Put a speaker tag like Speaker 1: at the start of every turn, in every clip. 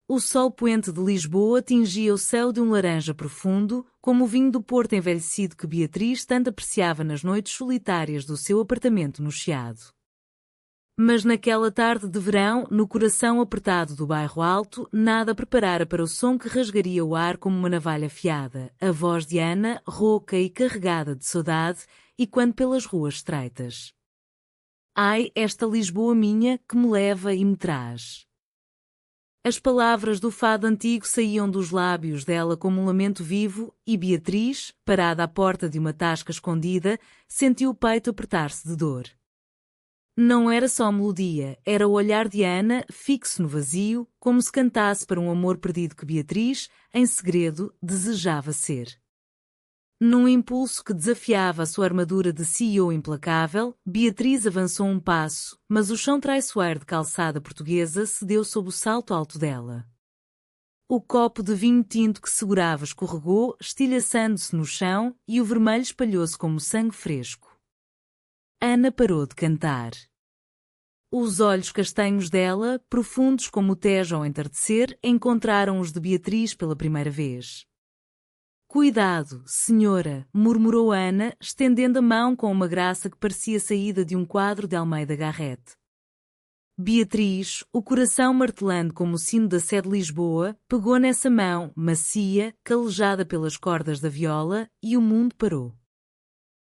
Speaker 1: O sol poente de Lisboa tingia o céu de um laranja profundo, como o vinho do Porto envelhecido que Beatriz tanto apreciava nas noites solitárias do seu apartamento no Chiado. Mas naquela tarde de verão, no coração apertado do bairro Alto, nada preparara para o som que rasgaria o ar como uma navalha afiada, a voz de Ana, rouca e carregada de saudade, e quando pelas ruas estreitas. Ai, esta Lisboa minha, que me leva e me traz. As palavras do fado antigo saíam dos lábios dela como um lamento vivo, e Beatriz, parada à porta de uma tasca escondida, sentiu o peito apertar-se de dor. Não era só melodia, era o olhar de Ana, fixo no vazio, como se cantasse para um amor perdido que Beatriz, em segredo, desejava ser. Num impulso que desafiava a sua armadura de CEO implacável, Beatriz avançou um passo, mas o chão traiçoeiro de calçada portuguesa cedeu sob o salto alto dela. O copo de vinho tinto que segurava escorregou, estilhaçando-se no chão, e o vermelho espalhou-se como sangue fresco. Ana parou de cantar. Os olhos castanhos dela, profundos como o Tejo ao entardecer, encontraram os de Beatriz pela primeira vez. Cuidado, senhora, murmurou Ana, estendendo a mão com uma graça que parecia saída de um quadro de Almeida Garrett. Beatriz, o coração martelando como o sino da Sé de Lisboa, pegou nessa mão, macia, calejada pelas cordas da viola, e o mundo parou.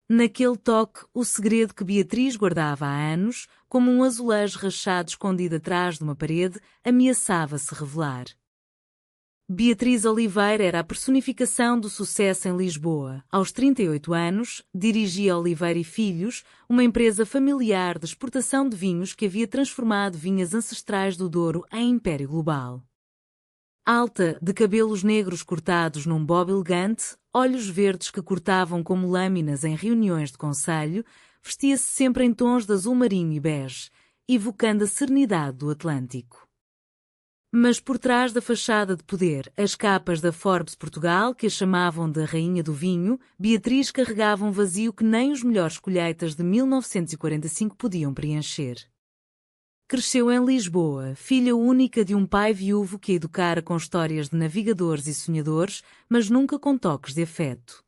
Speaker 1: Naquele toque, o segredo que Beatriz guardava há anos, como um azulejo rachado escondido atrás de uma parede, ameaçava-se revelar. Beatriz Oliveira era a personificação do sucesso em Lisboa. Aos 38 anos, dirigia Oliveira e Filhos, uma empresa familiar de exportação de vinhos que havia transformado vinhas ancestrais do Douro em império global. Alta, de cabelos negros cortados num bob elegante, olhos verdes que cortavam como lâminas em reuniões de conselho, vestia-se sempre em tons de azul marinho e bege, evocando a serenidade do Atlântico. Mas por trás da fachada de poder, as capas da Forbes Portugal, que a chamavam de Rainha do Vinho, Beatriz carregava um vazio que nem os melhores colheitas de 1945 podiam preencher. Cresceu em Lisboa, filha única de um pai viúvo que a educara com histórias de navegadores e sonhadores, mas nunca com toques de afeto.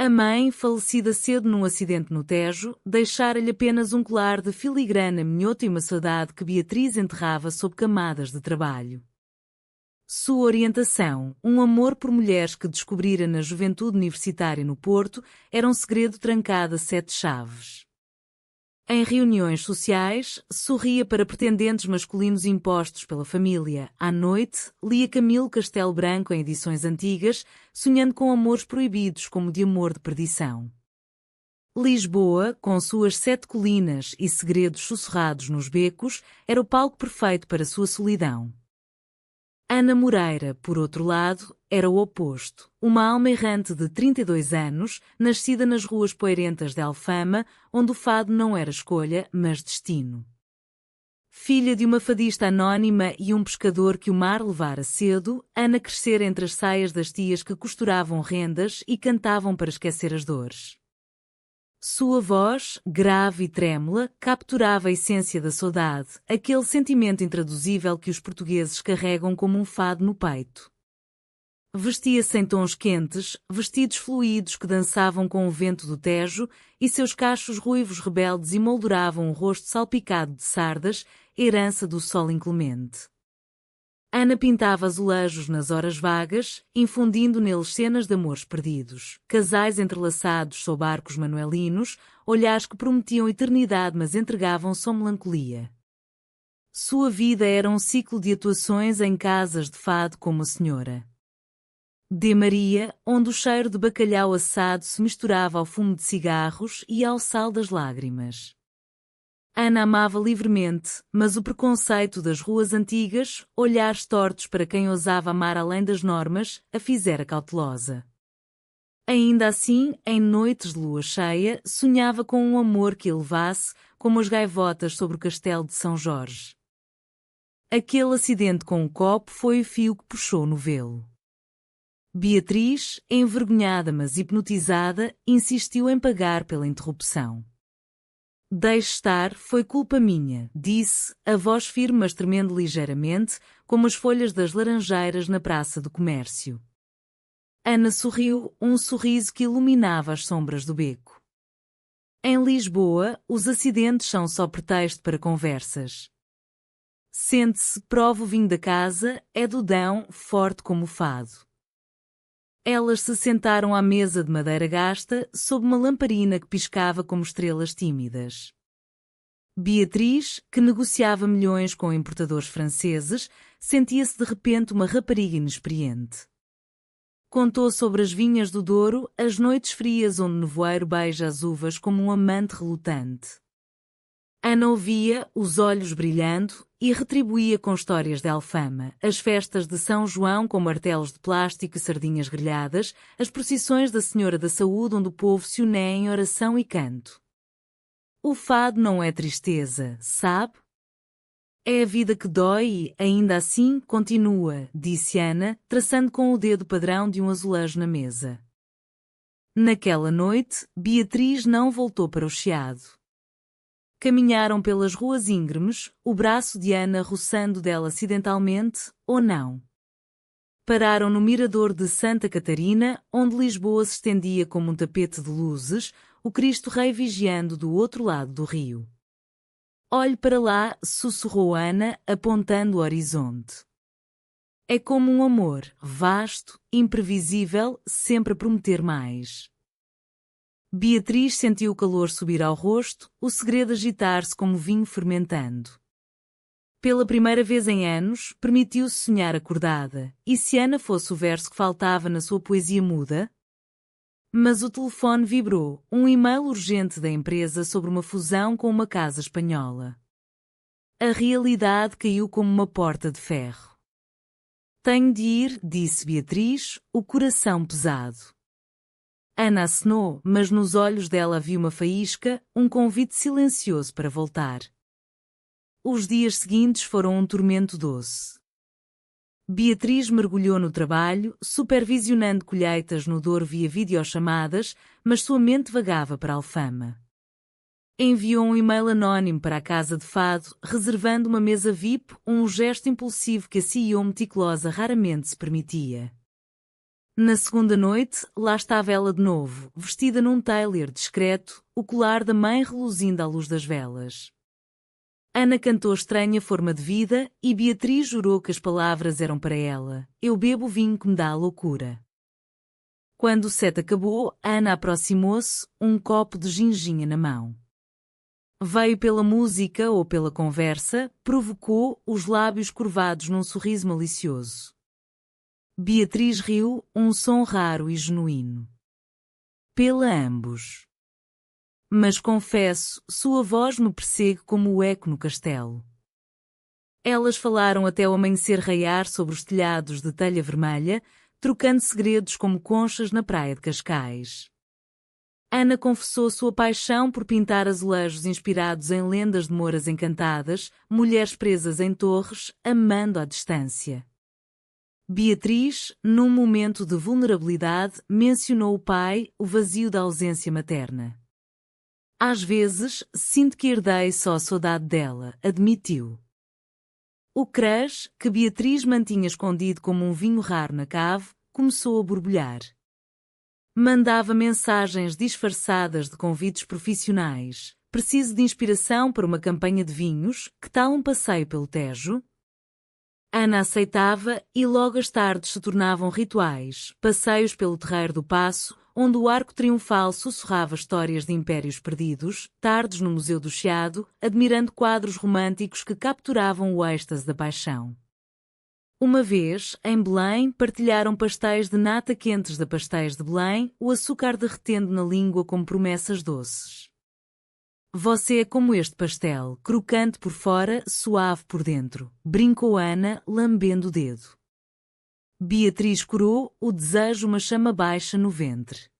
Speaker 1: A mãe, falecida cedo num acidente no Tejo, deixara-lhe apenas um colar de filigrana minhoto e uma saudade que Beatriz enterrava sob camadas de trabalho. Sua orientação, um amor por mulheres que descobrira na juventude universitária no Porto, era um segredo trancado a 7 chaves. Em reuniões sociais, sorria para pretendentes masculinos impostos pela família. À noite, lia Camilo Castelo Branco em edições antigas, sonhando com amores proibidos como de amor de perdição. Lisboa, com suas 7 colinas e segredos sussurrados nos becos, era o palco perfeito para sua solidão. Ana Moreira, por outro lado, era o oposto. Uma alma errante de 32 anos, nascida nas ruas poeirentas de Alfama, onde o fado não era escolha, mas destino. Filha de uma fadista anónima e um pescador que o mar levara cedo, Ana crescera entre as saias das tias que costuravam rendas e cantavam para esquecer as dores. Sua voz, grave e trêmula, capturava a essência da saudade, aquele sentimento intraduzível que os portugueses carregam como um fado no peito. Vestia-se em tons quentes, vestidos fluidos que dançavam com o vento do Tejo, e seus cachos ruivos rebeldes emolduravam o rosto salpicado de sardas, herança do sol inclemente. Ana pintava azulejos nas horas vagas, infundindo neles cenas de amores perdidos, casais entrelaçados sob arcos manuelinos, olhares que prometiam eternidade mas entregavam só melancolia. Sua vida era um ciclo de atuações em casas de fado como a Senhora de Maria, onde o cheiro de bacalhau assado se misturava ao fumo de cigarros e ao sal das lágrimas. Ana amava livremente, mas o preconceito das ruas antigas, olhares tortos para quem ousava amar além das normas, a fizera cautelosa. Ainda assim, em noites de lua cheia, sonhava com um amor que a levasse, como as gaivotas sobre o castelo de São Jorge. Aquele acidente com o copo foi o fio que puxou no velo. Beatriz, envergonhada mas hipnotizada, insistiu em pagar pela interrupção. Deixe estar, foi culpa minha, disse, a voz firme mas tremendo ligeiramente, como as folhas das laranjeiras na praça do comércio. Ana sorriu, um sorriso que iluminava as sombras do beco. Em Lisboa, os acidentes são só pretexto para conversas. Sente-se, prova o vinho da casa, é do Dão, forte como o fado. Elas se sentaram à mesa de madeira gasta, sob uma lamparina que piscava como estrelas tímidas. Beatriz, que negociava milhões com importadores franceses, sentia-se de repente uma rapariga inexperiente. Contou sobre as vinhas do Douro, as noites frias onde o nevoeiro beija as uvas como um amante relutante. Ana ouvia, os olhos brilhando, e retribuía com histórias de Alfama, as festas de São João com martelos de plástico e sardinhas grelhadas, as procissões da Senhora da Saúde onde o povo se une em oração e canto. O fado não é tristeza, sabe? É a vida que dói e, ainda assim, continua, disse Ana, traçando com o dedo padrão de um azulejo na mesa. Naquela noite, Beatriz não voltou para o Chiado. Caminharam pelas ruas íngremes, o braço de Ana roçando dela acidentalmente, ou não. Pararam no mirador de Santa Catarina, onde Lisboa se estendia como um tapete de luzes, o Cristo Rei vigiando do outro lado do rio. Olhe para lá, sussurrou Ana, apontando o horizonte. É como um amor, vasto, imprevisível, sempre a prometer mais. Beatriz sentiu o calor subir ao rosto, o segredo agitar-se como vinho fermentando. Pela primeira vez em anos, permitiu-se sonhar acordada, e se Ana fosse o verso que faltava na sua poesia muda? Mas o telefone vibrou, um e-mail urgente da empresa sobre uma fusão com uma casa espanhola. A realidade caiu como uma porta de ferro. Tenho de ir, disse Beatriz, o coração pesado. Ana acenou, mas nos olhos dela havia uma faísca, um convite silencioso para voltar. Os dias seguintes foram um tormento doce. Beatriz mergulhou no trabalho, supervisionando colheitas no Douro via videochamadas, mas sua mente vagava para Alfama. Enviou um e-mail anónimo para a casa de fado, reservando uma mesa VIP, um gesto impulsivo que a CEO meticulosa raramente se permitia. Na segunda noite, lá estava ela de novo, vestida num tailor discreto, o colar da mãe reluzindo à luz das velas. Ana cantou estranha forma de vida e Beatriz jurou que as palavras eram para ela. Eu bebo o vinho que me dá a loucura. Quando o set acabou, Ana aproximou-se, um copo de ginginha na mão. Veio pela música ou pela conversa, provocou, os lábios curvados num sorriso malicioso. Beatriz riu, um som raro e genuíno. Pela ambos. Mas confesso, sua voz me persegue como o eco no castelo. Elas falaram até o amanhecer raiar sobre os telhados de telha vermelha, trocando segredos como conchas na praia de Cascais. Ana confessou sua paixão por pintar azulejos inspirados em lendas de moras encantadas, mulheres presas em torres, amando à distância. Beatriz, num momento de vulnerabilidade, mencionou o pai, o vazio da ausência materna. Às vezes, sinto que herdei só a saudade dela, admitiu. O crush, que Beatriz mantinha escondido como um vinho raro na cave, começou a borbulhar. Mandava mensagens disfarçadas de convites profissionais. Preciso de inspiração para uma campanha de vinhos, que tal um passeio pelo Tejo? Ana aceitava e logo as tardes se tornavam rituais, passeios pelo Terreiro do Paço, onde o arco triunfal sussurrava histórias de impérios perdidos, tardes no Museu do Chiado, admirando quadros românticos que capturavam o êxtase da paixão. Uma vez, em Belém, partilharam pastéis de nata quentes da Pastéis de Belém, o açúcar derretendo na língua como promessas doces. Você é como este pastel, crocante por fora, suave por dentro, brincou Ana, lambendo o dedo. Beatriz corou, o desejo uma chama baixa no ventre.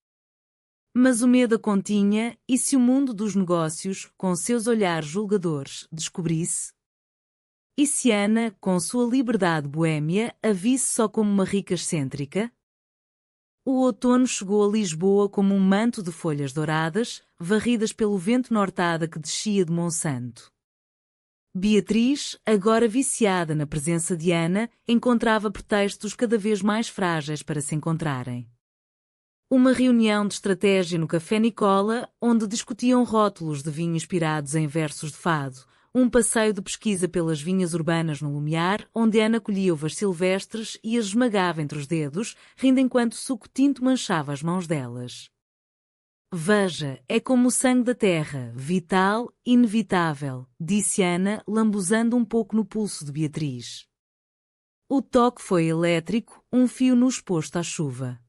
Speaker 1: Mas o medo a continha, e se o mundo dos negócios, com seus olhares julgadores, descobrisse? E se Ana, com sua liberdade boêmia, a visse só como uma rica excêntrica? O outono chegou a Lisboa como um manto de folhas douradas, varridas pelo vento nortada que descia de Monsanto. Beatriz, agora viciada na presença de Ana, encontrava pretextos cada vez mais frágeis para se encontrarem. Uma reunião de estratégia no Café Nicola, onde discutiam rótulos de vinho inspirados em versos de fado, um passeio de pesquisa pelas vinhas urbanas no Lumiar, onde Ana colhia uvas silvestres e as esmagava entre os dedos, rindo enquanto o suco tinto manchava as mãos delas. Veja, é como o sangue da terra, vital, inevitável, disse Ana, lambuzando um pouco no pulso de Beatriz. O toque foi elétrico, um fio nu exposto à chuva.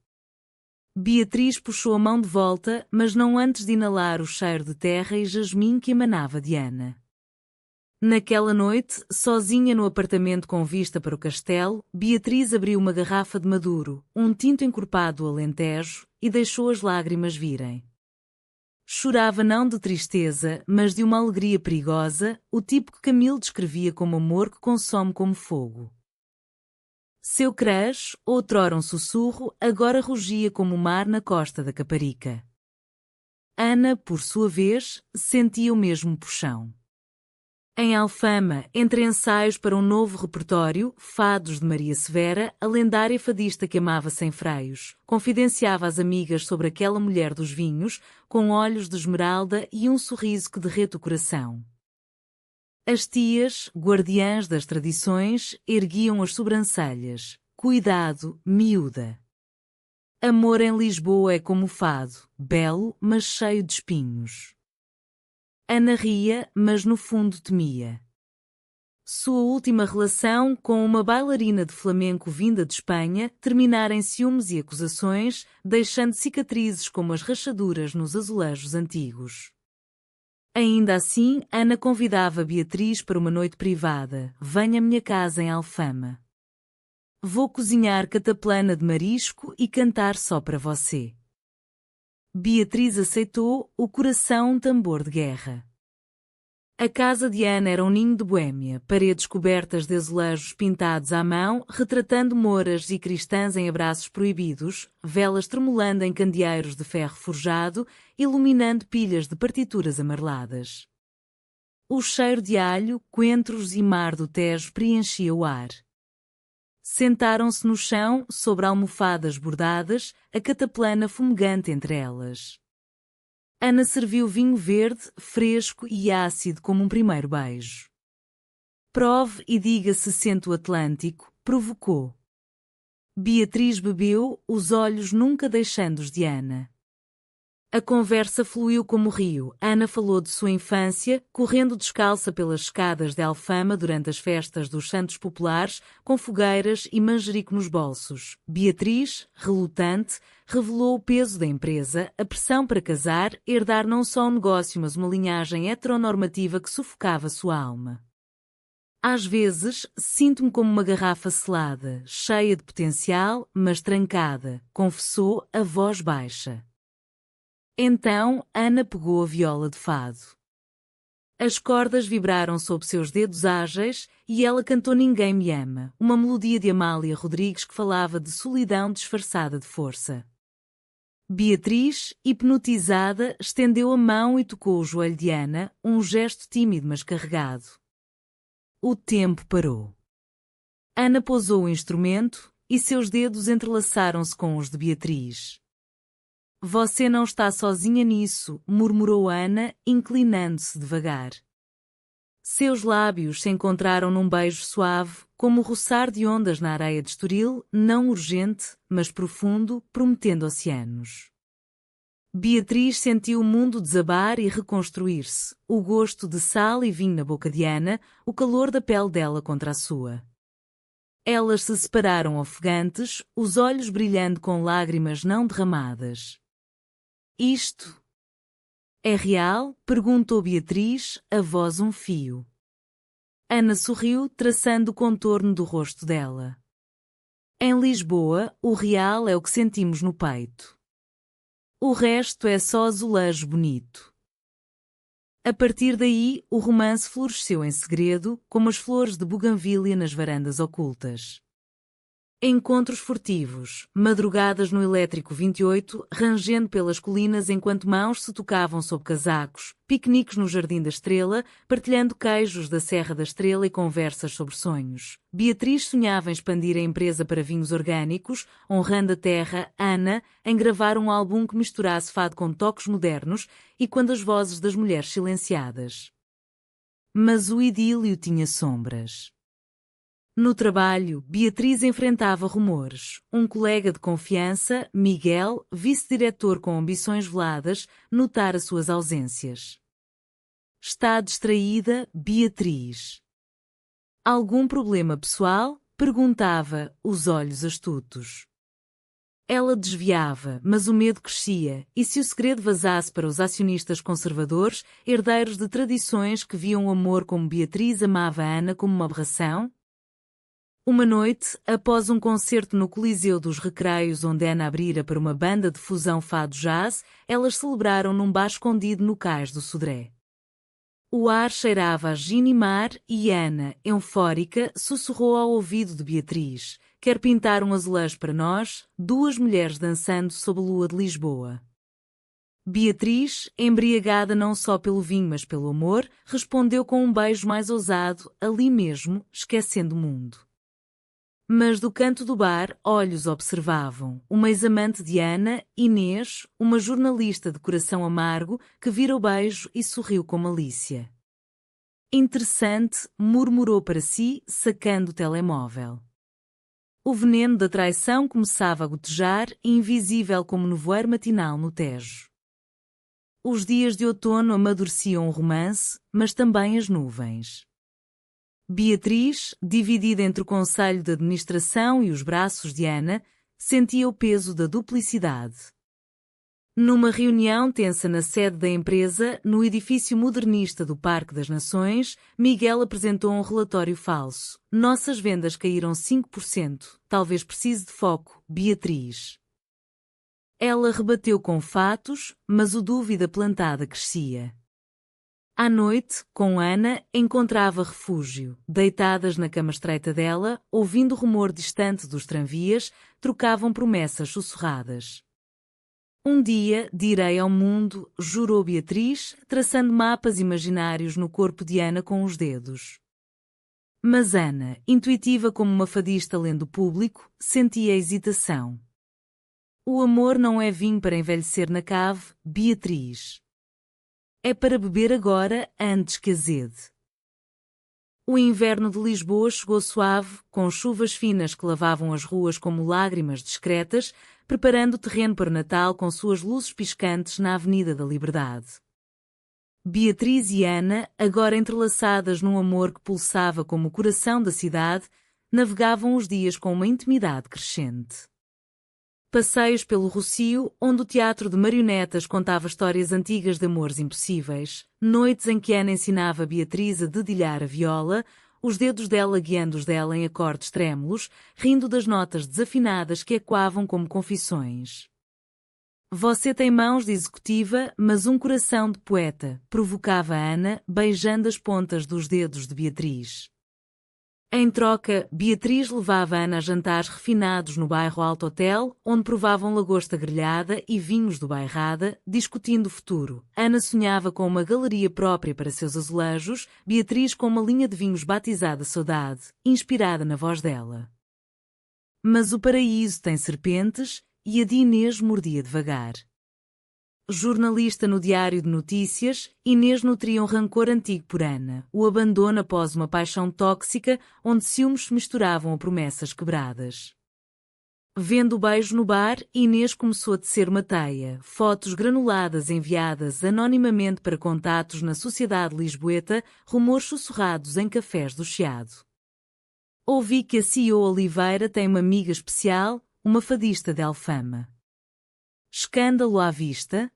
Speaker 1: Beatriz puxou a mão de volta, mas não antes de inalar o cheiro de terra e jasmim que emanava de Ana. Naquela noite, sozinha no apartamento com vista para o castelo, Beatriz abriu uma garrafa de maduro, um tinto encorpado do Alentejo, e deixou as lágrimas virem. Chorava não de tristeza, mas de uma alegria perigosa, o tipo que Camilo descrevia como amor que consome como fogo. Seu crush, outrora um sussurro, agora rugia como o mar na costa da Caparica. Ana, por sua vez, sentia o mesmo puxão. Em Alfama, entre ensaios para um novo repertório, Fados de Maria Severa, a lendária fadista que amava sem freios, confidenciava às amigas sobre aquela mulher dos vinhos, com olhos de esmeralda e um sorriso que derrete o coração. As tias, guardiãs das tradições, erguiam as sobrancelhas. Cuidado, miúda. Amor em Lisboa é como o fado, belo, mas cheio de espinhos. Ana ria, mas no fundo temia. Sua última relação com uma bailarina de flamenco vinda de Espanha terminara em ciúmes e acusações, deixando cicatrizes como as rachaduras nos azulejos antigos. Ainda assim, Ana convidava Beatriz para uma noite privada. Venha à minha casa em Alfama. Vou cozinhar cataplana de marisco e cantar só para você. Beatriz aceitou, o coração um tambor de guerra. A casa de Ana era um ninho de boémia, paredes cobertas de azulejos pintados à mão, retratando mouras e cristãs em abraços proibidos, velas tremulando em candeeiros de ferro forjado, iluminando pilhas de partituras amareladas. O cheiro de alho, coentros e mar do Tejo preenchia o ar. Sentaram-se no chão, sobre almofadas bordadas, a cataplana fumegante entre elas. Ana serviu vinho verde, fresco e ácido como um primeiro beijo. Prove e diga se sente o Atlântico, provocou. Beatriz bebeu, os olhos nunca deixando-os de Ana. A conversa fluiu como o rio. Ana falou de sua infância, correndo descalça pelas escadas de Alfama durante as festas dos Santos Populares, com fogueiras e manjerico nos bolsos. Beatriz, relutante, revelou o peso da empresa, a pressão para casar, herdar não só um negócio mas uma linhagem heteronormativa que sufocava sua alma. Às vezes, sinto-me como uma garrafa selada, cheia de potencial, mas trancada, confessou, a voz baixa. Então, Ana pegou a viola de fado. As cordas vibraram sob seus dedos ágeis e ela cantou Ninguém Me Ama, uma melodia de Amália Rodrigues que falava de solidão disfarçada de força. Beatriz, hipnotizada, estendeu a mão e tocou o joelho de Ana, um gesto tímido mas carregado. O tempo parou. Ana pousou o instrumento e seus dedos entrelaçaram-se com os de Beatriz. Você não está sozinha nisso, murmurou Ana, inclinando-se devagar. Seus lábios se encontraram num beijo suave, como o roçar de ondas na areia de Estoril, não urgente, mas profundo, prometendo oceanos. Beatriz sentiu o mundo desabar e reconstruir-se, o gosto de sal e vinho na boca de Ana, o calor da pele dela contra a sua. Elas se separaram ofegantes, os olhos brilhando com lágrimas não derramadas. Isto é real? Perguntou Beatriz, a voz um fio. Ana sorriu, traçando o contorno do rosto dela. Em Lisboa, o real é o que sentimos no peito. O resto é só azulejo bonito. A partir daí, o romance floresceu em segredo, como as flores de buganvília nas varandas ocultas. Encontros furtivos, madrugadas no elétrico 28, rangendo pelas colinas enquanto mãos se tocavam sob casacos, piqueniques no Jardim da Estrela, partilhando queijos da Serra da Estrela e conversas sobre sonhos. Beatriz sonhava em expandir a empresa para vinhos orgânicos, honrando a terra, Ana, em gravar um álbum que misturasse fado com toques modernos e quando as vozes das mulheres silenciadas. Mas o idílio tinha sombras. No trabalho, Beatriz enfrentava rumores. Um colega de confiança, Miguel, vice-diretor com ambições veladas, notara suas ausências. Está distraída, Beatriz. Algum problema pessoal? Perguntava, os olhos astutos. Ela desviava, mas o medo crescia, e se o segredo vazasse para os acionistas conservadores, herdeiros de tradições que viam o amor como Beatriz amava Ana como uma aberração? Uma noite, após um concerto no Coliseu dos Recreios onde Ana abrira para uma banda de fusão fado-jazz, elas celebraram num bar escondido no cais do Sodré. O ar cheirava a gin e mar e Ana, eufórica, sussurrou ao ouvido de Beatriz: quer pintar um azulejo para nós, duas mulheres dançando sob a lua de Lisboa. Beatriz, embriagada não só pelo vinho mas pelo amor, respondeu com um beijo mais ousado, ali mesmo, esquecendo o mundo. Mas do canto do bar, olhos observavam, uma ex-amante de Ana, Inês, uma jornalista de coração amargo, que vira o beijo e sorriu com malícia. Interessante, murmurou para si, sacando o telemóvel. O veneno da traição começava a gotejar, invisível como nevoeiro matinal no Tejo. Os dias de outono amadureciam o romance, mas também as nuvens. Beatriz, dividida entre o Conselho de Administração e os braços de Ana, sentia o peso da duplicidade. Numa reunião tensa na sede da empresa, no edifício modernista do Parque das Nações, Miguel apresentou um relatório falso. Nossas vendas caíram 5%. Talvez precise de foco, Beatriz. Ela rebateu com fatos, mas o dúvida plantada crescia. À noite, com Ana, encontrava refúgio. Deitadas na cama estreita dela, ouvindo o rumor distante dos tranvias, trocavam promessas sussurradas. Um dia, direi ao mundo, jurou Beatriz, traçando mapas imaginários no corpo de Ana com os dedos. Mas Ana, intuitiva como uma fadista lendo público, sentia hesitação. O amor não é vinho para envelhecer na cave, Beatriz. É para beber agora, antes que azede. O inverno de Lisboa chegou suave, com chuvas finas que lavavam as ruas como lágrimas discretas, preparando o terreno para o Natal com suas luzes piscantes na Avenida da Liberdade. Beatriz e Ana, agora entrelaçadas num amor que pulsava como o coração da cidade, navegavam os dias com uma intimidade crescente. Passeios pelo Rocio, onde o teatro de marionetas contava histórias antigas de amores impossíveis, noites em que Ana ensinava a Beatriz a dedilhar a viola, os dedos dela guiando os dela em acordes trêmulos, rindo das notas desafinadas que ecoavam como confissões. Você tem mãos de executiva, mas um coração de poeta, provocava Ana, beijando as pontas dos dedos de Beatriz. Em troca, Beatriz levava Ana a jantares refinados no bairro Alto Hotel, onde provavam lagosta grelhada e vinhos do Bairrada, discutindo o futuro. Ana sonhava com uma galeria própria para seus azulejos, Beatriz com uma linha de vinhos batizada Saudade, inspirada na voz dela. Mas o paraíso tem serpentes, e a de Inês mordia devagar. Jornalista no Diário de Notícias, Inês nutria um rancor antigo por Ana, o abandono após uma paixão tóxica onde ciúmes se misturavam a promessas quebradas. Vendo o beijo no bar, Inês começou a tecer uma teia, fotos granuladas enviadas anonimamente para contatos na sociedade lisboeta, rumores sussurrados em cafés do Chiado. Ouvi que a CEO Oliveira tem uma amiga especial, uma fadista de Alfama. Escândalo à vista?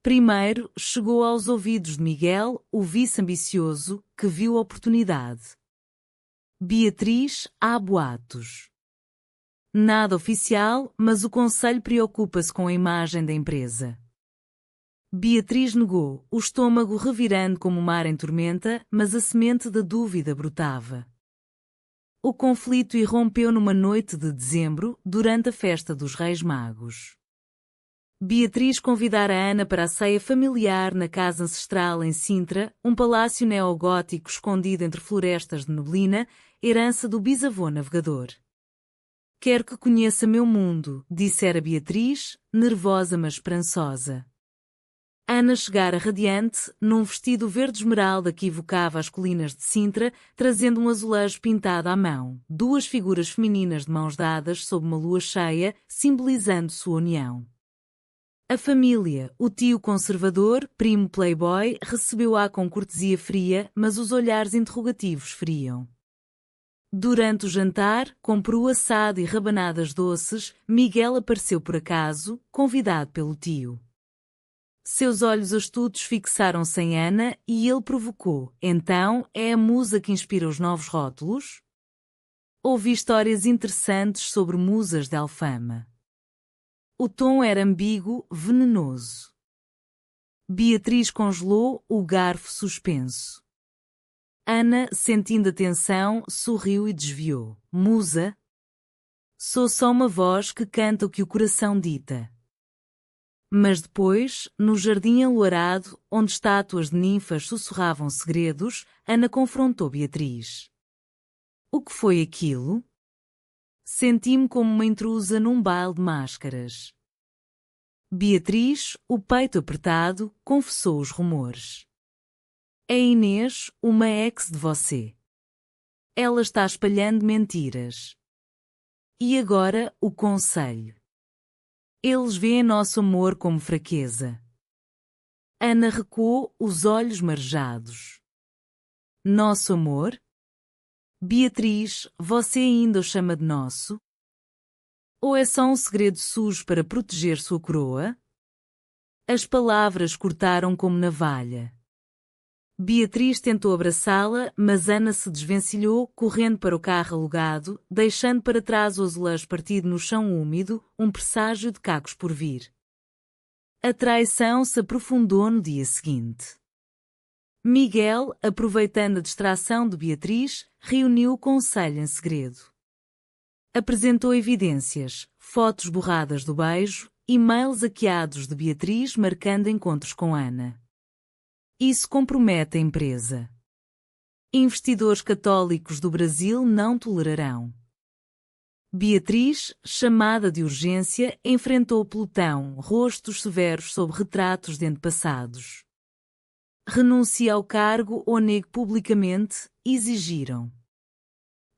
Speaker 1: Primeiro, chegou aos ouvidos de Miguel, o vice ambicioso, que viu a oportunidade. Beatriz, há boatos. Nada oficial, mas o conselho preocupa-se com a imagem da empresa. Beatriz negou, o estômago revirando como o mar em tormenta, mas a semente da dúvida brotava. O conflito irrompeu numa noite de dezembro, durante a festa dos Reis Magos. Beatriz convidara Ana para a ceia familiar na casa ancestral em Sintra, um palácio neogótico escondido entre florestas de neblina, herança do bisavô navegador. Quero que conheça meu mundo, dissera Beatriz, nervosa mas esperançosa. Ana chegara radiante, num vestido verde esmeralda que evocava as colinas de Sintra, trazendo um azulejo pintado à mão, duas figuras femininas de mãos dadas sob uma lua cheia, simbolizando sua união. A família, o tio conservador, primo playboy, recebeu-a com cortesia fria, mas os olhares interrogativos feriam. Durante o jantar, com peru assado e rabanadas doces, Miguel apareceu por acaso, convidado pelo tio. Seus olhos astutos fixaram-se em Ana e ele provocou. Então, é a musa que inspira os novos rótulos? Ouvi histórias interessantes sobre musas de Alfama. O tom era ambíguo, venenoso. Beatriz congelou, o garfo suspenso. Ana, sentindo a tensão, sorriu e desviou. Musa? Sou só uma voz que canta o que o coração dita. Mas depois, no jardim aluarado, onde estátuas de ninfas sussurravam segredos, Ana confrontou Beatriz. O que foi aquilo? Senti-me como uma intrusa num baile de máscaras. Beatriz, o peito apertado, confessou os rumores. É Inês, uma ex de você. Ela está espalhando mentiras. E agora, o conselho. Eles veem nosso amor como fraqueza. Ana recuou, os olhos marejados. Nosso amor? Beatriz, você ainda o chama de nosso? Ou é só um segredo sujo para proteger sua coroa? As palavras cortaram como navalha. Beatriz tentou abraçá-la, mas Ana se desvencilhou, correndo para o carro alugado, deixando para trás o azulejo partido no chão úmido, um presságio de cacos por vir. A traição se aprofundou no dia seguinte. Miguel, aproveitando a distração de Beatriz, reuniu o conselho em segredo. Apresentou evidências, fotos borradas do beijo, e-mails hackeados de Beatriz marcando encontros com Ana. Isso compromete a empresa. Investidores católicos do Brasil não tolerarão. Beatriz, chamada de urgência, enfrentou o pelotão, rostos severos sob retratos de antepassados. Renuncie ao cargo ou negue publicamente, exigiram.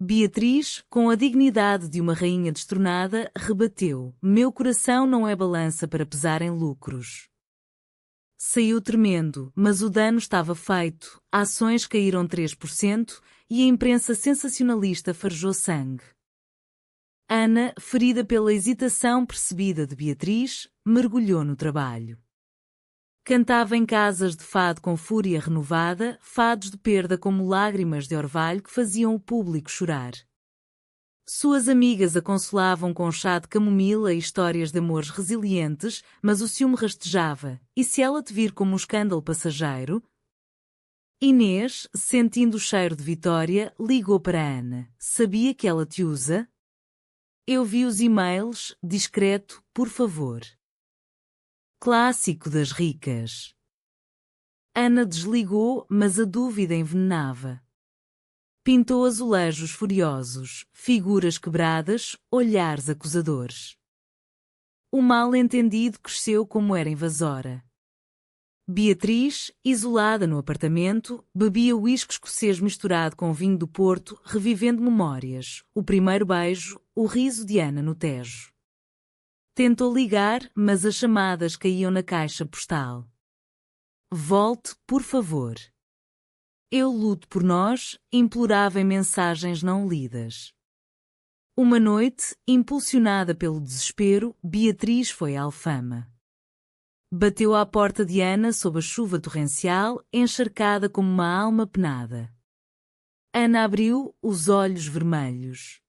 Speaker 1: Beatriz, com a dignidade de uma rainha destronada, rebateu: meu coração não é balança para pesar em lucros. Saiu tremendo, mas o dano estava feito, ações caíram 3% e a imprensa sensacionalista farejou sangue. Ana, ferida pela hesitação percebida de Beatriz, mergulhou no trabalho. Cantava em casas de fado com fúria renovada, fados de perda como lágrimas de orvalho que faziam o público chorar. Suas amigas a consolavam com chá de camomila e histórias de amores resilientes, mas o ciúme rastejava. E se ela te vir como um escândalo passageiro? Inês, sentindo o cheiro de vitória, ligou para Ana. Sabia que ela te usa? Eu vi os e-mails, discreto, por favor. Clássico das ricas. Ana desligou, mas a dúvida envenenava. Pintou azulejos furiosos, figuras quebradas, olhares acusadores. O mal-entendido cresceu como era invasora. Beatriz, isolada no apartamento, bebia uísque escocês misturado com vinho do Porto, revivendo memórias, o primeiro beijo, o riso de Ana no Tejo. Tentou ligar, mas as chamadas caíam na caixa postal. Volte, por favor. Eu luto por nós, implorava em mensagens não lidas. Uma noite, impulsionada pelo desespero, Beatriz foi à Alfama. Bateu à porta de Ana sob a chuva torrencial, encharcada como uma alma penada. Ana abriu, os olhos vermelhos.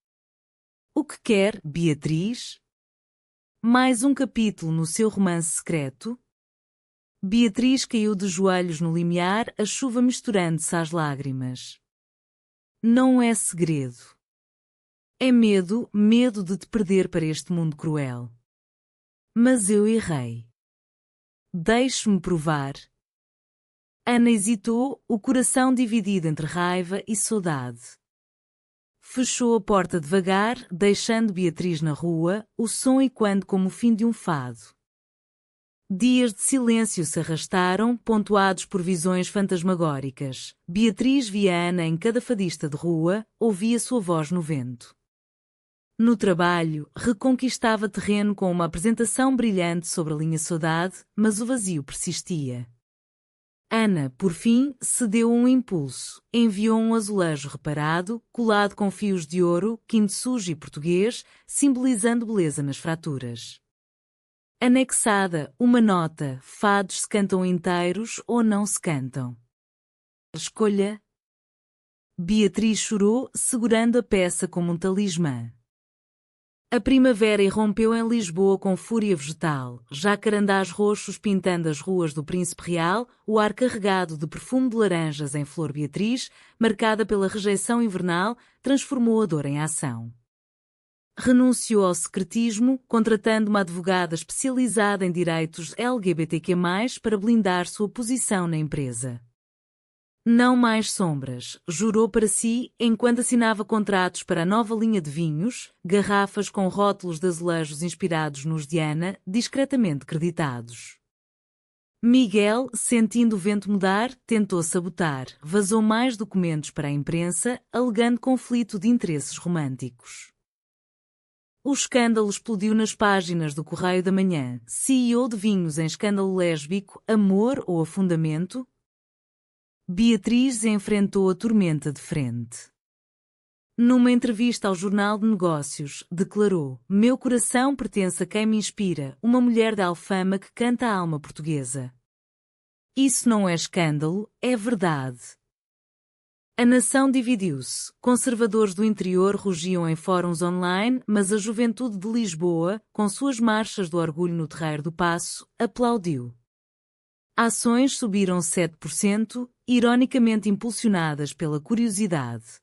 Speaker 1: O que quer, Beatriz? Mais um capítulo no seu romance secreto? Beatriz caiu de joelhos no limiar, a chuva misturando-se às lágrimas. Não é segredo. É medo, medo de te perder para este mundo cruel. Mas eu errei. Deixe-me provar. Ana hesitou, o coração dividido entre raiva e saudade. Fechou a porta devagar, deixando Beatriz na rua, o som ecoando como o fim de um fado. Dias de silêncio se arrastaram, pontuados por visões fantasmagóricas. Beatriz via Ana em cada fadista de rua, ouvia sua voz no vento. No trabalho, reconquistava terreno com uma apresentação brilhante sobre a linha saudade, mas o vazio persistia. Ana, por fim, cedeu a um impulso. Enviou um azulejo reparado, colado com fios de ouro, kintsugi português, simbolizando beleza nas fraturas. Anexada, uma nota: fados se cantam inteiros ou não se cantam. Escolha. Beatriz chorou, segurando a peça como um talismã. A primavera irrompeu em Lisboa com fúria vegetal, jacarandás roxos pintando as ruas do Príncipe Real, o ar carregado de perfume de laranjas em flor Beatriz, marcada pela rejeição invernal, transformou a dor em ação. Renunciou ao secretismo, contratando uma advogada especializada em direitos LGBTQ+, para blindar sua posição na empresa. Não mais sombras, jurou para si, enquanto assinava contratos para a nova linha de vinhos, garrafas com rótulos de azulejos inspirados nos de Ana, discretamente creditados. Miguel, sentindo o vento mudar, tentou sabotar, vazou mais documentos para a imprensa, alegando conflito de interesses românticos. O escândalo explodiu nas páginas do Correio da Manhã. CEO de vinhos em escândalo lésbico, amor ou afundamento? Beatriz enfrentou a tormenta de frente. Numa entrevista ao Jornal de Negócios, declarou: "Meu coração pertence a quem me inspira, uma mulher de alfama que canta a alma portuguesa." Isso não é escândalo, é verdade. A nação dividiu-se. Conservadores do interior rugiam em fóruns online, mas a juventude de Lisboa, com suas marchas do orgulho no Terreiro do Paço, aplaudiu. Ações subiram 7%, ironicamente impulsionadas pela curiosidade.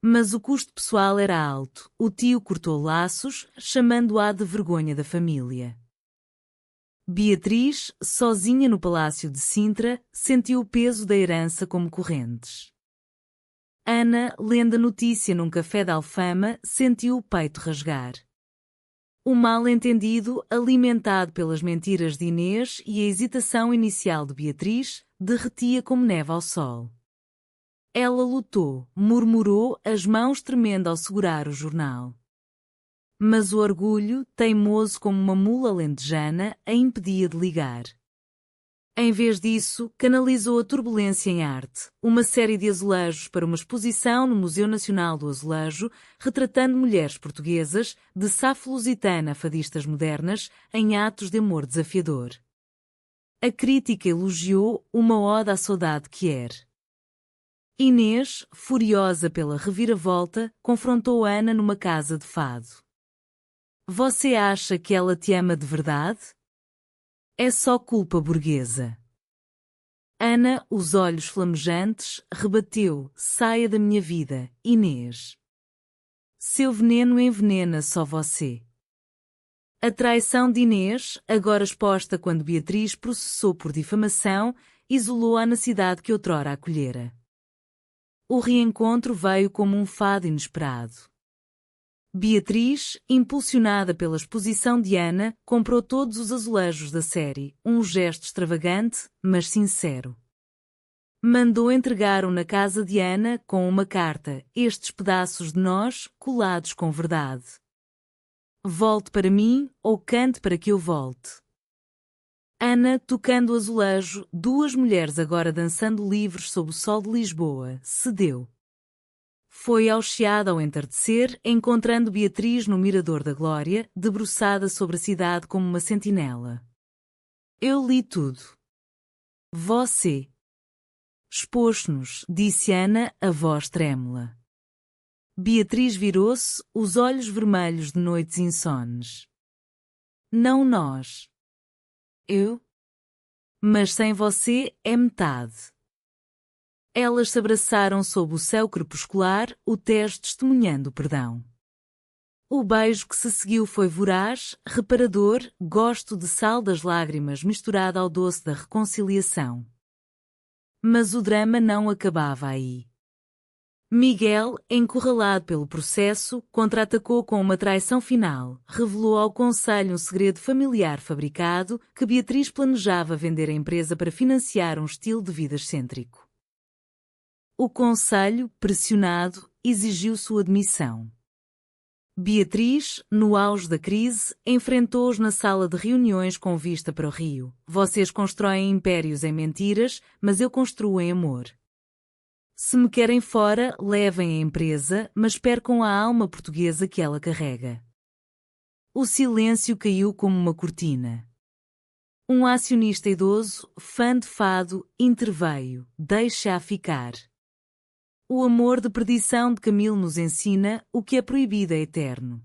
Speaker 1: Mas o custo pessoal era alto. O tio cortou laços, chamando-a de vergonha da família. Beatriz, sozinha no Palácio de Sintra, sentiu o peso da herança como correntes. Ana, lendo a notícia num café de Alfama, sentiu o peito rasgar. O mal-entendido, alimentado pelas mentiras de Inês e a hesitação inicial de Beatriz, derretia como neve ao sol. Ela lutou, murmurou, as mãos tremendo ao segurar o jornal. Mas o orgulho, teimoso como uma mula alentejana, a impedia de ligar. Em vez disso, canalizou a turbulência em arte, uma série de azulejos para uma exposição no Museu Nacional do Azulejo, retratando mulheres portuguesas, de Safo Lusitana a fadistas modernas, em atos de amor desafiador. A crítica elogiou uma ode à saudade que era. Inês, furiosa pela reviravolta, confrontou Ana numa casa de fado. Você acha que ela te ama de verdade? É só culpa burguesa. Ana, os olhos flamejantes, rebateu: saia da minha vida, Inês. Seu veneno envenena só você. A traição de Inês, agora exposta quando Beatriz processou por difamação, isolou-a na cidade que outrora acolhera. O reencontro veio como um fado inesperado. Beatriz, impulsionada pela exposição de Ana, comprou todos os azulejos da série, um gesto extravagante, mas sincero. Mandou entregar-o na casa de Ana com uma carta: estes pedaços de nós, colados com verdade. Volte para mim, ou cante para que eu volte. Ana, tocando o azulejo, duas mulheres agora dançando livres sob o sol de Lisboa, cedeu. Foi ao Chiado ao entardecer, encontrando Beatriz no Mirador da Glória, debruçada sobre a cidade como uma sentinela. Eu li tudo. Você expôs-nos, disse Ana, a voz trêmula. Beatriz virou-se, os olhos vermelhos de noites insones. Não nós. Eu? Mas sem você é metade. Elas se abraçaram sob o céu crepuscular, o Tejo testemunhando o perdão. O beijo que se seguiu foi voraz, reparador, gosto de sal das lágrimas misturado ao doce da reconciliação. Mas o drama não acabava aí. Miguel, encurralado pelo processo, contra-atacou com uma traição final, revelou ao conselho um segredo familiar fabricado que Beatriz planejava vender a empresa para financiar um estilo de vida excêntrico. O conselho, pressionado, exigiu sua demissão. Beatriz, no auge da crise, enfrentou-os na sala de reuniões com vista para o rio. Vocês constroem impérios em mentiras, mas eu construo em amor. Se me querem fora, levem a empresa, mas percam a alma portuguesa que ela carrega. O silêncio caiu como uma cortina. Um acionista idoso, fã de fado, interveio. Deixa-a ficar. O amor de perdição de Camilo nos ensina, o que é proibido é eterno.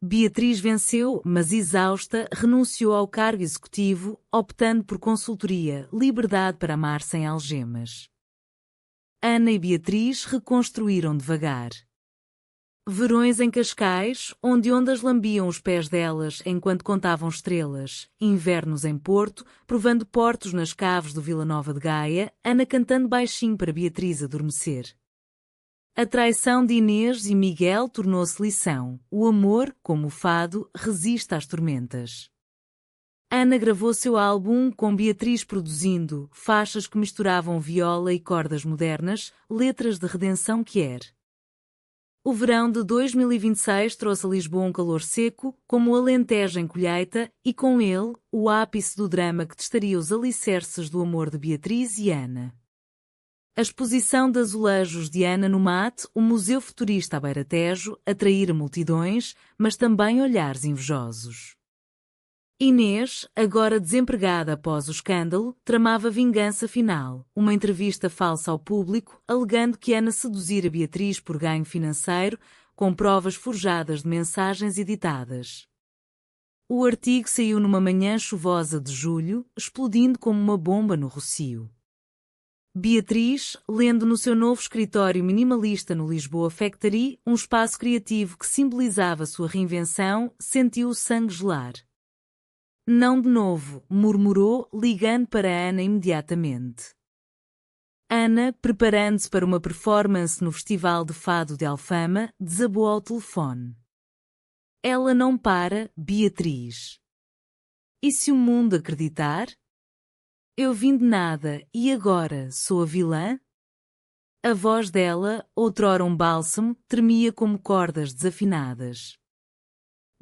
Speaker 1: Beatriz venceu, mas exausta, renunciou ao cargo executivo, optando por consultoria, liberdade para amar sem algemas. Ana e Beatriz reconstruíram devagar. Verões em Cascais, onde ondas lambiam os pés delas enquanto contavam estrelas, invernos em Porto, provando portos nas caves do Vila Nova de Gaia, Ana cantando baixinho para Beatriz adormecer. A traição de Inês e Miguel tornou-se lição. O amor, como o fado, resiste às tormentas. Ana gravou seu álbum com Beatriz produzindo faixas que misturavam viola e cordas modernas, letras de redenção quer. O verão de 2026 trouxe a Lisboa um calor seco, como o Alentejo em colheita, e com ele, o ápice do drama que testaria os alicerces do amor de Beatriz e Ana. A exposição de azulejos de Ana no Mate, o Museu Futurista à Beira-Tejo, atraíra multidões, mas também olhares invejosos. Inês, agora desempregada após o escândalo, tramava vingança final, uma entrevista falsa ao público, alegando que Ana seduzira Beatriz por ganho financeiro, com provas forjadas de mensagens editadas. O artigo saiu numa manhã chuvosa de julho, explodindo como uma bomba no Rocio. Beatriz, lendo no seu novo escritório minimalista no Lisboa Factory, um espaço criativo que simbolizava sua reinvenção, sentiu o sangue gelar. Não de novo, murmurou, ligando para Ana imediatamente. Ana, preparando-se para uma performance no Festival de Fado de Alfama, desabou ao telefone. Ela não para, Beatriz. E se o mundo acreditar? Eu vim de nada e agora sou a vilã? A voz dela, outrora um bálsamo, tremia como cordas desafinadas.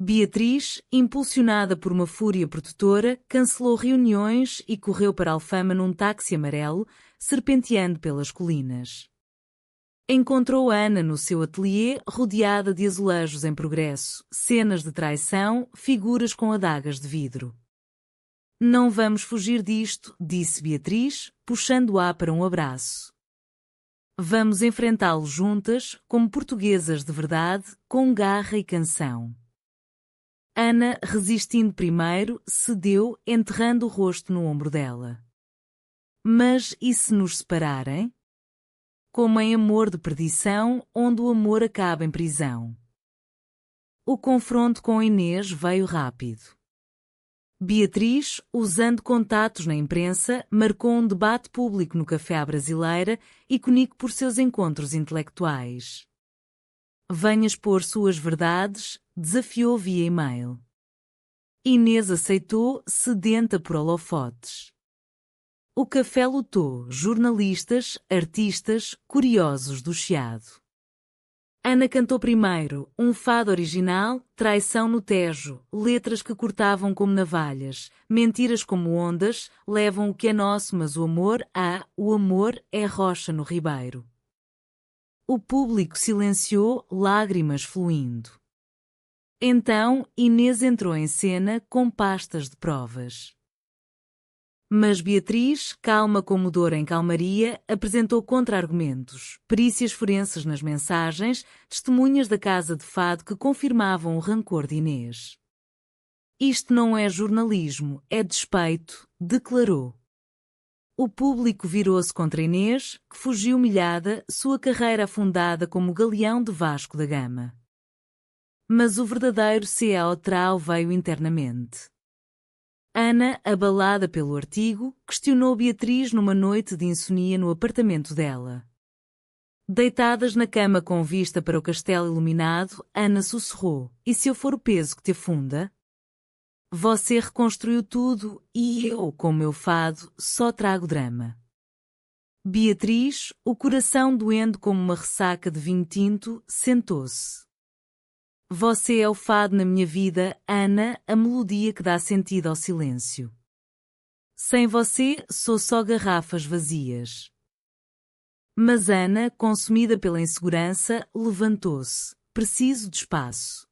Speaker 1: Beatriz, impulsionada por uma fúria protetora, cancelou reuniões e correu para Alfama num táxi amarelo, serpenteando pelas colinas. Encontrou Ana no seu ateliê, rodeada de azulejos em progresso, cenas de traição, figuras com adagas de vidro. Não vamos fugir disto, disse Beatriz, puxando-a para um abraço. Vamos enfrentá-lo juntas, como portuguesas de verdade, com garra e canção. Ana, resistindo primeiro, cedeu, enterrando o rosto no ombro dela. Mas e se nos separarem? Como em Amor de Perdição, onde o amor acaba em prisão. O confronto com Inês veio rápido. Beatriz, usando contatos na imprensa, marcou um debate público no Café à Brasileira, icônico por seus encontros intelectuais. Venha expor suas verdades, desafiou via e-mail. Inês aceitou, sedenta por holofotes. O café lotou jornalistas, artistas, curiosos do Chiado. Ana cantou primeiro, um fado original, traição no Tejo, letras que cortavam como navalhas, mentiras como ondas, levam o que é nosso mas o amor é rocha no ribeiro. O público silenciou, lágrimas fluindo. Então, Inês entrou em cena com pastas de provas. Mas Beatriz, calma como dor em calmaria, apresentou contra-argumentos, perícias forenses nas mensagens, testemunhas da casa de fado que confirmavam o rancor de Inês. Isto não é jornalismo, é despeito, declarou. O público virou-se contra Inês, que fugiu humilhada, sua carreira afundada como o galeão de Vasco da Gama. Mas o verdadeiro C.A.O. Trau veio internamente. Ana, abalada pelo artigo, questionou Beatriz numa noite de insonia no apartamento dela. Deitadas na cama com vista para o castelo iluminado, Ana sussurrou: "E se eu for o peso que te afunda? Você reconstruiu tudo e eu, com o meu fado, só trago drama." Beatriz, o coração doendo como uma ressaca de vinho tinto, sentou-se. "Você é o fado na minha vida, Ana, a melodia que dá sentido ao silêncio. Sem você, sou só garrafas vazias." Mas Ana, consumida pela insegurança, levantou-se. "Preciso de espaço.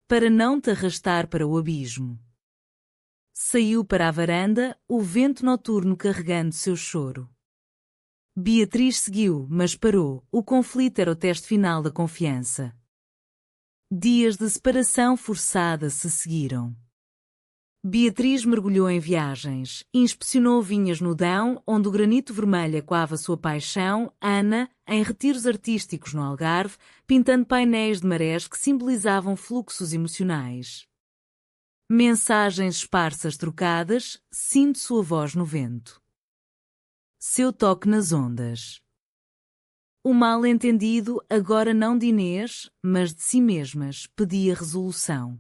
Speaker 1: Para não te arrastar para o abismo." Saiu para a varanda, o vento noturno carregando seu choro. Beatriz seguiu, mas parou. O conflito era o teste final da confiança. Dias de separação forçada se seguiram. Beatriz mergulhou em viagens, inspecionou vinhas no Dão, onde o granito vermelho ecoava sua paixão. Ana, em retiros artísticos no Algarve, pintando painéis de marés que simbolizavam fluxos emocionais. Mensagens esparsas trocadas, sinto sua voz no vento. Seu toque nas ondas. O mal-entendido, agora não de Inês, mas de si mesmas, pedia resolução.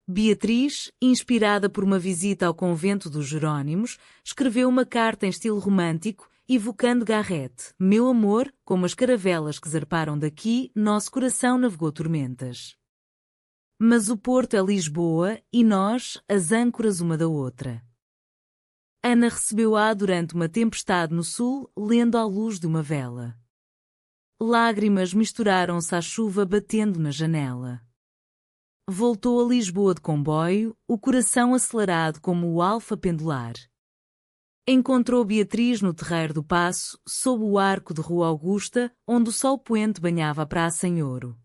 Speaker 1: Beatriz, inspirada por uma visita ao convento dos Jerónimos, escreveu uma carta em estilo romântico, evocando Garrett: "Meu amor, como as caravelas que zarparam daqui, nosso coração navegou tormentas. Mas o porto é Lisboa, e nós, as âncoras uma da outra." Ana recebeu-a durante uma tempestade no sul, lendo à luz de uma vela. Lágrimas misturaram-se à chuva batendo na janela. Voltou a Lisboa de comboio, o coração acelerado como o alfa pendular. Encontrou Beatriz no terreiro do Paço, sob o arco de Rua Augusta, onde o sol poente banhava a praça em ouro.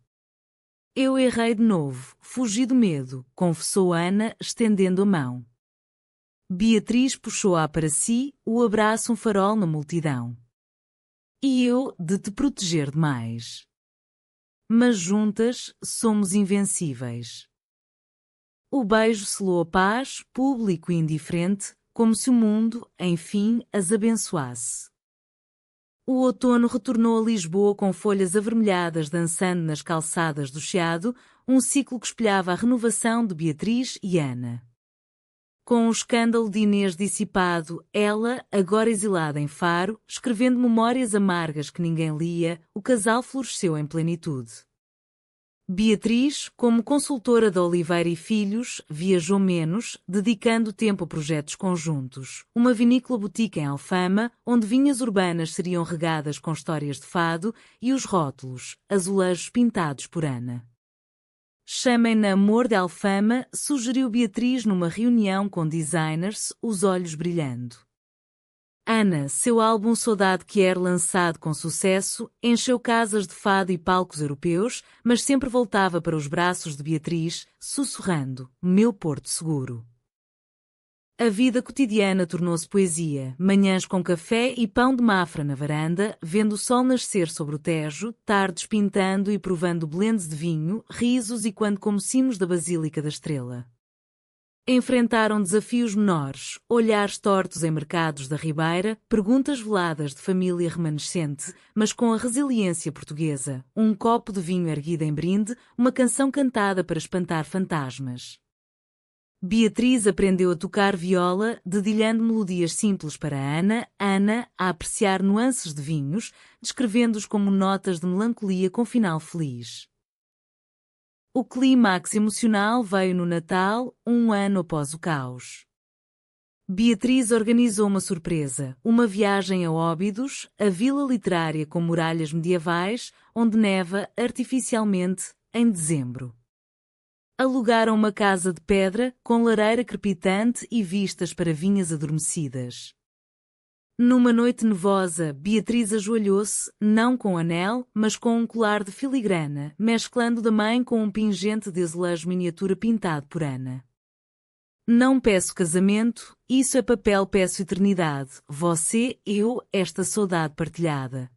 Speaker 1: "Eu errei de novo, fugi do medo", confessou Ana, estendendo a mão. Beatriz puxou-a para si, o abraço um farol na multidão. "E eu, de te proteger demais. Mas juntas, somos invencíveis." O beijo selou a paz, público e indiferente, como se o mundo, enfim, as abençoasse. O outono retornou a Lisboa com folhas avermelhadas dançando nas calçadas do Chiado, um ciclo que espelhava a renovação de Beatriz e Ana. Com o escândalo de Inês dissipado, ela, agora exilada em Faro, escrevendo memórias amargas que ninguém lia, o casal floresceu em plenitude. Beatriz, como consultora da Oliveira e Filhos, viajou menos, dedicando tempo a projetos conjuntos. Uma vinícola boutique em Alfama, onde vinhas urbanas seriam regadas com histórias de fado, e os rótulos, azulejos pintados por Ana. "Chamem-na Amor de Alfama", sugeriu Beatriz numa reunião com designers, os olhos brilhando. Ana, seu álbum Saudade Quer, lançado com sucesso, encheu casas de fado e palcos europeus, mas sempre voltava para os braços de Beatriz, sussurrando: "Meu porto seguro." A vida cotidiana tornou-se poesia, manhãs com café e pão de mafra na varanda, vendo o sol nascer sobre o Tejo, tardes pintando e provando blendes de vinho, risos e quando como sinos da Basílica da Estrela. Enfrentaram desafios menores, olhares tortos em mercados da Ribeira, perguntas veladas de família remanescente, mas com a resiliência portuguesa, um copo de vinho erguido em brinde, uma canção cantada para espantar fantasmas. Beatriz aprendeu a tocar viola, dedilhando melodias simples para Ana, a apreciar nuances de vinhos, descrevendo-os como notas de melancolia com final feliz. O clímax emocional veio no Natal, um ano após o caos. Beatriz organizou uma surpresa, uma viagem a Óbidos, a vila literária com muralhas medievais, onde neva artificialmente em dezembro. Alugaram uma casa de pedra, com lareira crepitante e vistas para vinhas adormecidas. Numa noite nevosa, Beatriz ajoelhou-se, não com anel, mas com um colar de filigrana, mesclando da mãe com um pingente de azulejo miniatura pintado por Ana. Não peço casamento, isso é papel, peço eternidade. Você, eu, esta saudade partilhada.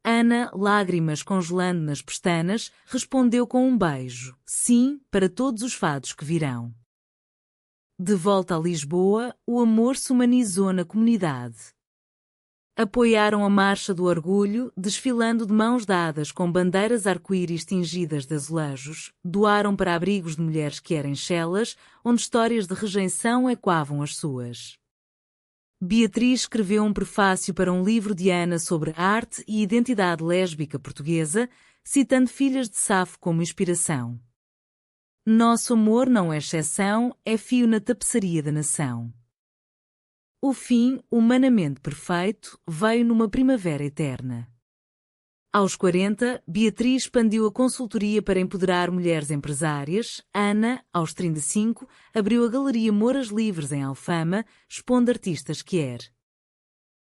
Speaker 1: Ana, lágrimas congelando nas pestanas, respondeu com um beijo. Sim, para todos os fados que virão. De volta a Lisboa, o amor se humanizou na comunidade. Apoiaram a Marcha do Orgulho, desfilando de mãos dadas com bandeiras arco-íris tingidas de azulejos, doaram para abrigos de mulheres que eram chelas, onde histórias de rejeição ecoavam as suas. Beatriz escreveu um prefácio para um livro de Ana sobre arte e identidade lésbica portuguesa, citando Filhas de Safo como inspiração. Nosso amor não é exceção, é fio na tapeçaria da nação. O fim, humanamente perfeito, veio numa primavera eterna. Aos 40, Beatriz expandiu a consultoria para empoderar mulheres empresárias. Ana, aos 35, abriu a Galeria Moras Livres em Alfama, expondo artistas que era.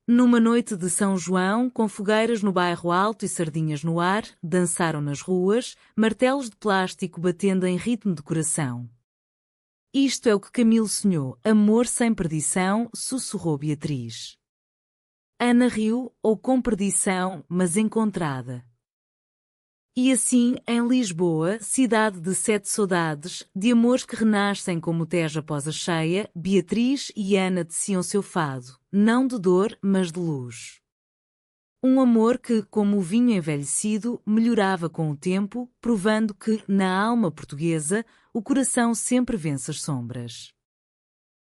Speaker 1: Numa noite de São João, com fogueiras no bairro Alto e sardinhas no ar, dançaram nas ruas, martelos de plástico batendo em ritmo de coração. Isto é o que Camilo sonhou, amor sem perdição, sussurrou Beatriz. Ana riu, ou com perdição, mas encontrada. E assim, em Lisboa, cidade de 7 saudades, de amores que renascem como o Tejo após a cheia, Beatriz e Ana teciam seu fado, não de dor, mas de luz. Um amor que, como o vinho envelhecido, melhorava com o tempo, provando que, na alma portuguesa, o coração sempre vence as sombras.